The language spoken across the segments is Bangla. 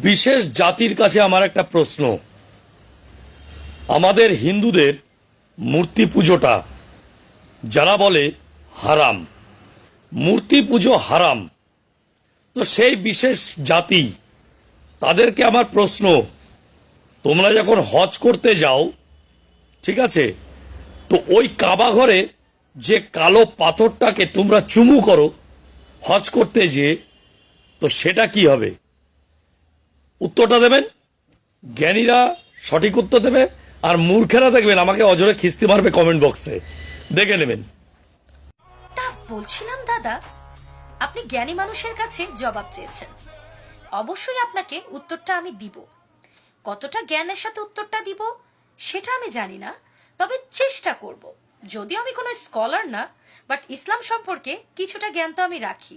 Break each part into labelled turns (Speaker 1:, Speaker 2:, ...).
Speaker 1: বিশেষ জাতির কাছে আমার একটা প্রশ্ন। আমাদের হিন্দুদের মূর্তি পুজোটা যারা বলে হারাম, মূর্তি পুজো হারাম, তো সেই বিশেষ জাতি তাদেরকে আমার প্রশ্ন, তোমরা যখন হজ করতে যাও, ঠিক আছে, তো ওই কাবা ঘরে যে কালো পাথরটাকে তোমরা চুমু করো হজ করতে যেয়ে, তো সেটা কি হবে? উত্তরটা দেবেন, জ্ঞানীরা সঠিক উত্তর দেবে, আর মূর্খেরা দেখবেন আমাকে অজরে খিস্তি মারবে কমেন্ট বক্সে, দেখে নেবেন।
Speaker 2: তা বলছিলাম দাদা, আপনি জ্ঞানী মানুষের কাছে জবাব চেয়েছেন, অবশ্যই আপনাকে উত্তরটা আমি দিব। কতটা জ্ঞানের সাথে উত্তরটা দিব সেটা আমি জানি না, তবে চেষ্টা করব। যদিও আমি কোনো স্কলার না, বাট ইসলাম সম্পর্কে কিছুটা জ্ঞান তো আমি রাখি।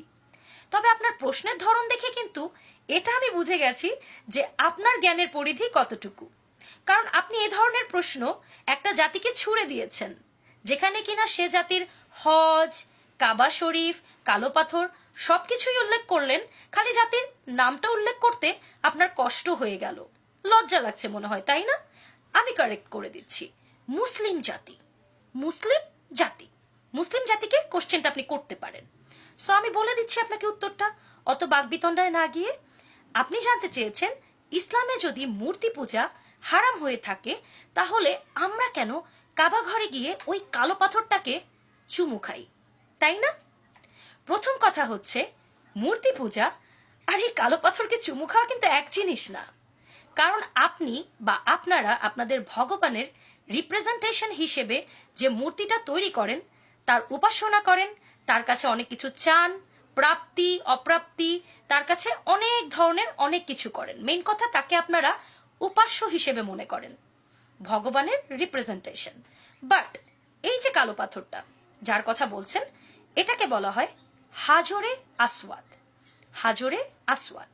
Speaker 2: তবে আপনার প্রশ্নের ধরন দেখে কিন্তু এটা আমি বুঝে গেছি যে আপনার জ্ঞানের পরিধি কতটুকু। কারণ আপনি এ ধরনের প্রশ্ন একটা জাতিকে ছুড়ে দিয়েছেন, যেখানে কিনা সে জাতির হজ, কাবা শরীফ, কালো পাথর সবকিছুই উল্লেখ করলেন, খালি জাতির নামটা উল্লেখ করতে আপনার কষ্ট হয়ে গেল, লজ্জা লাগছে মনে হয়, তাই না? আমি কারেক্ট করে দিচ্ছি, মুসলিম জাতি। মুসলিম জাতি, মুসলিম জাতিকে কোশ্চেনটা আপনি করতে পারেন। সো আমি বলে দিচ্ছি আপনাকে উত্তরটা, অত বাকবিতণ্ডায় না গিয়ে। আপনি জানতে চেয়েছেন, ইসলামে যদি মূর্তি পূজা হারাম হয়ে থাকে, তাহলে আমরা কেন কাবা ঘরে গিয়ে ওই কালো পাথরটাকে চুমু খাই, তাই না? প্রথম কথা হচ্ছে, মূর্তি পূজা আর এই কালো পাথরকে চুমু খাওয়া কিন্তু এক জিনিস না। কারণ আপনি বা আপনারা আপনাদের ভগবানের রিপ্রেজেন্টেশন হিসেবে যে মূর্তিটা তৈরি করেন, তার উপাসনা করেন, তার কাছে অনেক কিছু চান, প্রাপ্তি অপ্রাপ্তি, তার কাছে অনেক ধরনের অনেক কিছু করেন। মেইন কথা, তাকে আপনারা উপাস্য হিসেবে মনে করেন, ভগবানের রিপ্রেজেন্টেশন। বাট এই যে কালো পাথরটা যার কথা বলছেন, এটাকে বলা হয় হাজরে আসওয়াদ। হাজরে আসওয়াদ,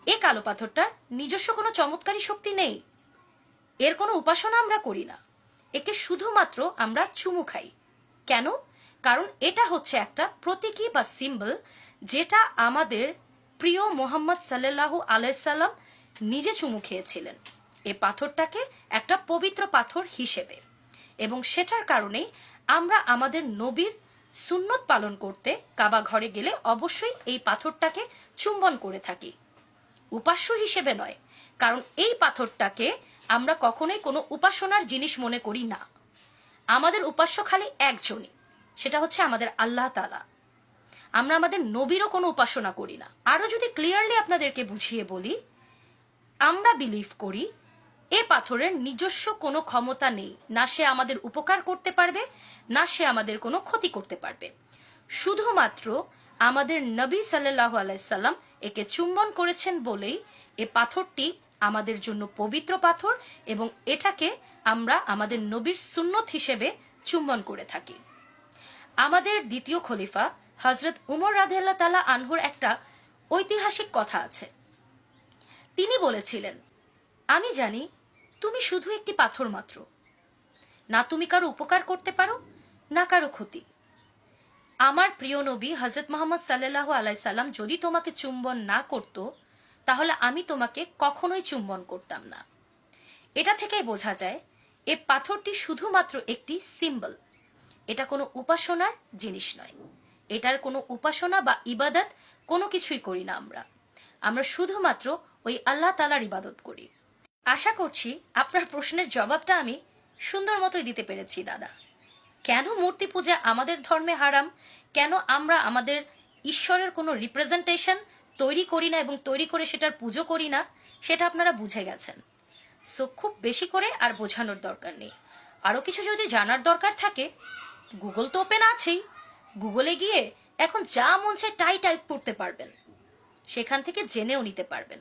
Speaker 2: এই কালো পাথরটার নিজস্ব কোনো চমৎকারী শক্তি নেই, এর কোনো উপাসনা আমরা করি না, একে শুধুমাত্র আমরা চুমু খাই। কেন? কারণ এটা হচ্ছে একটা প্রতীকী বা সিম্বল, যেটা আমাদের প্রিয় মোহাম্মদ সাল্লাল্লাহু আলাইহি সাল্লাম নিজে চুমু খেয়েছিলেন এই পাথরটাকে একটা পবিত্র পাথর হিসেবে। এবং সেটার কারণেই আমরা আমাদের নবীর সুন্নত পালন করতে কাবা ঘরে গেলে অবশ্যই এই পাথরটাকে চুম্বন করে থাকি, উপাস্য হিসেবে নয়। কারণ এই পাথরটাকে আমরা কখনোই কোনো উপাসনার জিনিস মনে করি না। আমাদের উপাস্য খালি একজনই, সেটা হচ্ছে আমাদের আল্লাহ তাআলা। আমরা আমাদের নবীরও কোনো উপাসনা করি না। আরো যদি ক্লিয়ারলি আপনাদেরকে বুঝিয়ে বলি, আমরা বিলিভ করি এ পাথরের নিজস্ব কোনো ক্ষমতা নেই, না সে আমাদের উপকার করতে পারবে, না সে আমাদের কোনো ক্ষতি করতে পারবে। শুধুমাত্র আমাদের নবী সাল্লাল্লাহু আলাইহি সাল্লাম একে চুম্বন করেছেন বলেই এ পাথরটি আমাদের জন্য পবিত্র পাথর, এবং এটাকে আমরা আমাদের নবীর সুন্নত হিসেবে চুম্বন করে থাকি। আমাদের দ্বিতীয় খলিফা হযরত উমর রাদিয়াল্লাহু তাআলা আনহুর একটা ঐতিহাসিক কথা আছে। তিনি বলেছিলেন, আমি জানি তুমি শুধু একটি পাথর মাত্র, না তুমি কারো উপকার করতে পারো, না কারো ক্ষতি। আমার প্রিয় নবী হযরত মুহাম্মদ সাল্লাল্লাহু আলাইহি সাল্লাম যদি তোমাকে চুম্বন না করত, তাহলে আমি তোমাকে কখনোই চুম্বন করতাম না। এটা থেকেই বোঝা যায় এই পাথরটি শুধুমাত্র একটি সিম্বল, এটা কোনো উপাসনার জিনিস নয়। এটার কোনো উপাসনা বা ইবাদত কোনো কিছুই করি না আমরা শুধুমাত্র ওই আল্লাহ তাআলার ইবাদত করি। আশা করছি আপনার প্রশ্নের জবাবটা আমি সুন্দর মতোই দিতে পেরেছি দাদা। কেন মূর্তি পূজা আমাদের ধর্মে হারাম, কেন আমরা আমাদের ঈশ্বরের কোনো রিপ্রেজেন্টেশন তৈরি করি না এবং তৈরি করে সেটার পুজো করি না, সেটা আপনারা বুঝে গেছেন। সো খুব বেশি করে আর বোঝানোর দরকার নেই। আরো কিছু যদি জানার দরকার থাকে, গুগল তো ওপেন আছেই, গুগলে গিয়ে এখন যা মন চায় তাই টাইপ করতে পারবেন, সেখান থেকে জেনেও নিতে পারবেন।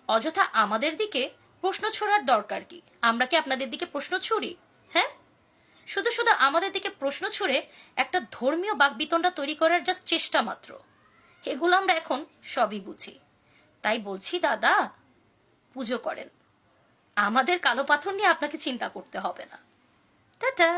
Speaker 2: অযথা আমাদের দিকে প্রশ্ন ছোড়ার দরকার কি? আমরা কি আপনাদের দিকে প্রশ্ন ছুড়ি? হ্যাঁ, শুধু শুধু আমাদের দিকে প্রশ্ন ছুড়ে একটা ধর্মীয় বাকবিতণ্ডা তৈরি করার জাস্ট চেষ্টা মাত্র। এগুলো আমরা এখন সবই বুঝি। তাই বলছি দাদা, পুজো করেন, আমাদের কালো পাথর নিয়ে আপনাকে চিন্তা করতে হবে না। টাটা।